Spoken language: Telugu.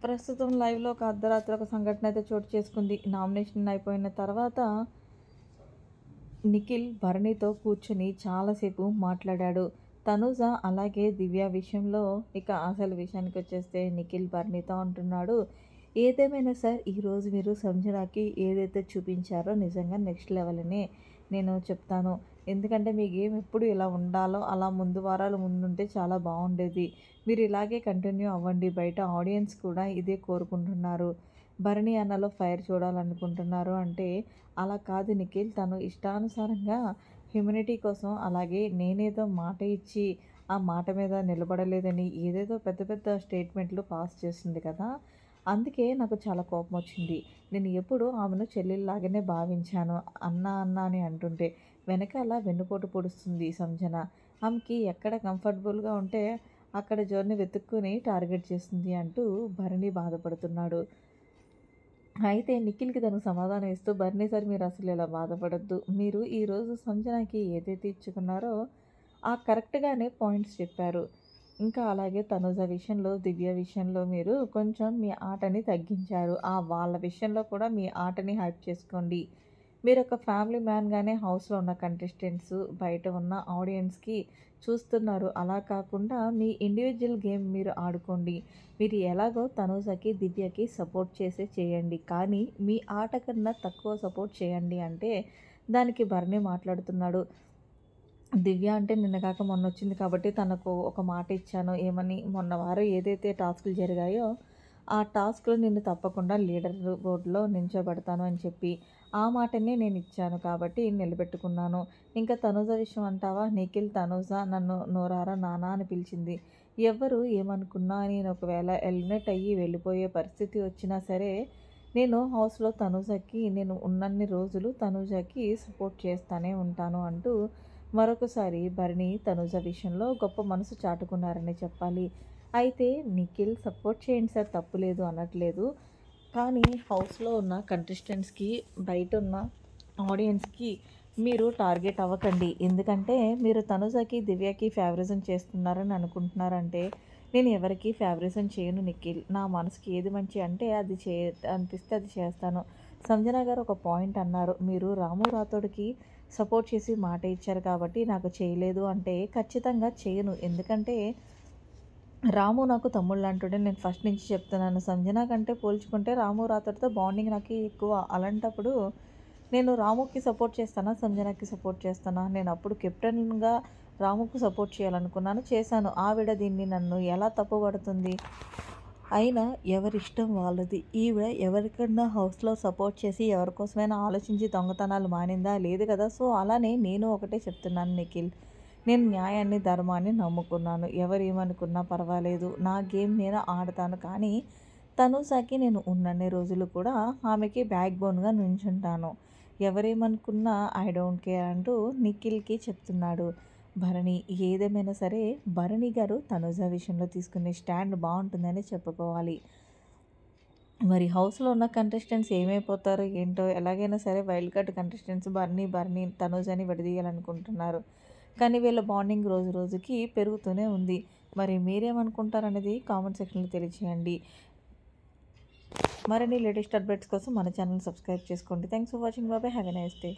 ప్రస్తుతం లైవ్‌లో ఒక అర్ధరాత్రి ఒక సంఘటన అయితే చోటు చేసుకుంది. నామినేషన్ అయిపోయిన తర్వాత నిఖిల్ భరణితో కూర్చొని చాలాసేపు మాట్లాడాడు. తనూజ అలాగే దివ్య విషయంలో ఇక అసలు విషయానికొచ్చేస్తే నిఖిల్ భరణితో అంటున్నాడు, ఏదేమైనా సార్ ఈరోజు మీరు సంజనాకి ఏదైతే చూపించారో నిజంగా నెక్స్ట్ లెవెల్ అనే నేను చెప్తాను. ఎందుకంటే మీ గేమ్ ఎప్పుడు ఇలా ఉండాలో అలా ముందు వారాలు ముందుంటే చాలా బాగుండేది. మీరు ఇలాగే కంటిన్యూ అవ్వండి. బయట ఆడియన్స్ కూడా ఇదే కోరుకుంటున్నారు. భరణి అన్నలో ఫైర్ చూడాలనుకుంటున్నారు అంటే అలా కాదు నిఖిల్. తను ఇష్టానుసారంగా హ్యూమనిటీ కోసం అలాగే నేనేదో మాట ఇచ్చి ఆ మాట మీద నిలబడలేదని ఏదేదో పెద్ద పెద్ద స్టేట్మెంట్లు పాస్ చేసింది కదా! అందుకే నాకు చాలా కోపం వచ్చింది. నేను ఎప్పుడూ ఆమెను చెల్లెల్లాగానే భావించాను. అన్న అన్న అని అంటుంటే వెనకాల వెన్నుపోటు పొడుస్తుంది సంజన. ఆమెకి ఎక్కడ కంఫర్టబుల్‌గా ఉంటే అక్కడ జోరుని వెతుక్కొని టార్గెట్ చేస్తుంది అంటూ భరణి బాధపడుతున్నాడు. అయితే నిఖిల్‌కి తను సమాధానం ఇస్తూ "బర్నీ సార్ మీరసలు ఇలా బాధపడొద్దు. మీరు ఈరోజు సంజనకి ఏదైతే ఇచ్చుకున్నారో కరెక్ట్‌గానే పాయింట్స్ చెప్పారు. ఇంకా అలాగే తనుజ విషయంలో, దివ్య విషయంలో మీరు కొంచెం మీ ఆటని తగ్గించారు. వాళ్ళ విషయంలో కూడా మీ ఆటని హైప్ చేసుకోండి. మీరొక ఫ్యామిలీ మ్యాన్‌గానే హౌస్‌లో ఉన్న కంటెస్టెంట్స్, బయట ఉన్న ఆడియన్స్‌కి చూస్తున్నారు. అలా కాకుండా మీ ఇండివిడ్యువల్ గేమ్ మీరు ఆడుకోండి. మీరు ఎలాగో తనూజకి, దివ్యకి సపోర్ట్ చేయండి. కానీ మీ ఆట కన్నా తక్కువ సపోర్ట్ చేయండి అంటే దానికి భరణి మాట్లాడుతున్నాడు. దివ్య అంటే నిన్న కాక మొన్నొచ్చింది కాబట్టి తనకు ఒక మాట ఇచ్చాను. ఏమని మొన్న వారం ఏదైతే టాస్కులు జరిగాయో ఆ టాస్క్‌లో నిన్ను తప్పకుండా లీడర్ బోర్డ్‌లో నించోబెడతాను అని చెప్పి, ఆ మాటనే నేను ఇచ్చాను కాబట్టి నిలబెట్టుకున్నాను. ఇంకా తనూజ విషయం అంటావా? నిఖిల్ తనూజ నన్ను నోరారా నాన్న అని పిలిచింది. ఎవ్వరు ఏమనుకున్నా నేను ఒకవేళ ఎలిమినేట్ అయ్యి వెళ్ళిపోయే పరిస్థితి వచ్చినా సరే, నేను హౌస్‌లో తనూజకి నేను ఉన్నన్ని రోజులు తనూజకి సపోర్ట్ చేస్తానే ఉంటాను అంటూ మరొకసారి భరణి తనూజ విషయంలో గొప్ప మనసు చాటుకున్నారనే చెప్పాలి. అయితే నిఖిల్ సపోర్ట్ చేయండి సార్ తప్పులేదు అనట్లేదు. కానీ హౌస్‌లో ఉన్న కంటెస్టెంట్స్‌కి, బయటున్న ఆడియన్స్‌కి మీరు టార్గెట్ అవ్వకండి. ఎందుకంటే మీరు తనుజకి, దివ్యకి ఫేవరిజం చేస్తున్నారని అనుకుంటున్నారంటే, నేను ఎవరికీ ఫేవరిజం చేయను నిఖిల్. నా మనసుకి ఏది మంచి అంటే అది అనిపిస్తే అది చేస్తాను. సంజన గారు ఒక పాయింట్ అన్నారు. మీరు రాము రాథోడ్‌కి సపోర్ట్ చేసి మాట ఇచ్చారు కాబట్టి నాకు చేయలేదు అంటే ఖచ్చితంగా చేయను. ఎందుకంటే రాము నాకు తమ్ముళ్ళంటుడే నేను ఫస్ట్ నుంచి చెప్తున్నాను. సంజన కంటే పోల్చుకుంటే రాము రాథోడ్‌తో బాండింగ్ నాకు ఎక్కువ. అలాంటప్పుడు నేను రాముకి సపోర్ట్ చేస్తానా? సంజనకి సపోర్ట్ చేస్తానా? నేనప్పుడు కెప్టెన్‌గా రాముకు సపోర్ట్ చేయాలనుకున్నాను. చేశాను. ఆవిడ దీన్ని నన్ను ఎలా తప్పుపడుతుంది? అయినా ఎవరిష్టం వాళ్ళది. ఈవిడ ఎవరికన్నా హౌస్‌లో సపోర్ట్ చేసి ఎవరికోసమైనా ఆలోచించి దొంగతనాలు మానిందా? లేదు కదా! సో, అలానే నేను ఒకటే చెప్తున్నాను నిఖిల్. నేను న్యాయాన్ని, ధర్మాన్ని నమ్ముకున్నాను. ఎవరేమనుకున్నా పర్వాలేదు. నా గేమ్ నేను ఆడతాను. కానీ తనూజకి నేను ఉన్నన్ని రోజులు కూడా ఆమెకి బ్యాక్ బోన్‌గా నుంచుంటాను. ఎవరేమనుకున్నా ఐ డోంట్ కేర్ అంటూ నిఖిల్‌కి చెప్తున్నాడు భరణి. ఏదేమైనా సరే భరణి గారు తనూజ విషయంలో తీసుకునే స్టాండ్ బావుంటుందనే చెప్పుకోవాలి. మరి హౌస్‌లో ఉన్న కంటెస్టెంట్స్ ఏమైపోతారో ఏంటో? ఎలాగైనా సరే వైల్డ్ కార్డ్ కంటెస్టెంట్స్ బర్నీ, తనూజని విడదీయాలనుకుంటున్నారు. కానీ వీళ్ళ బాండింగ్ రోజు రోజుకి పెరుగుతూనే ఉంది. మరి మీరేమనుకుంటారనేది కామెంట్ సెక్షన్‌లో తెలియచేయండి. మరిన్ని లేటెస్ట్ అప్డేట్స్ కోసం మన ఛానల్‌ని సబ్స్క్రైబ్ చేసుకోండి. Thanks for watching. By by. Have a nice day.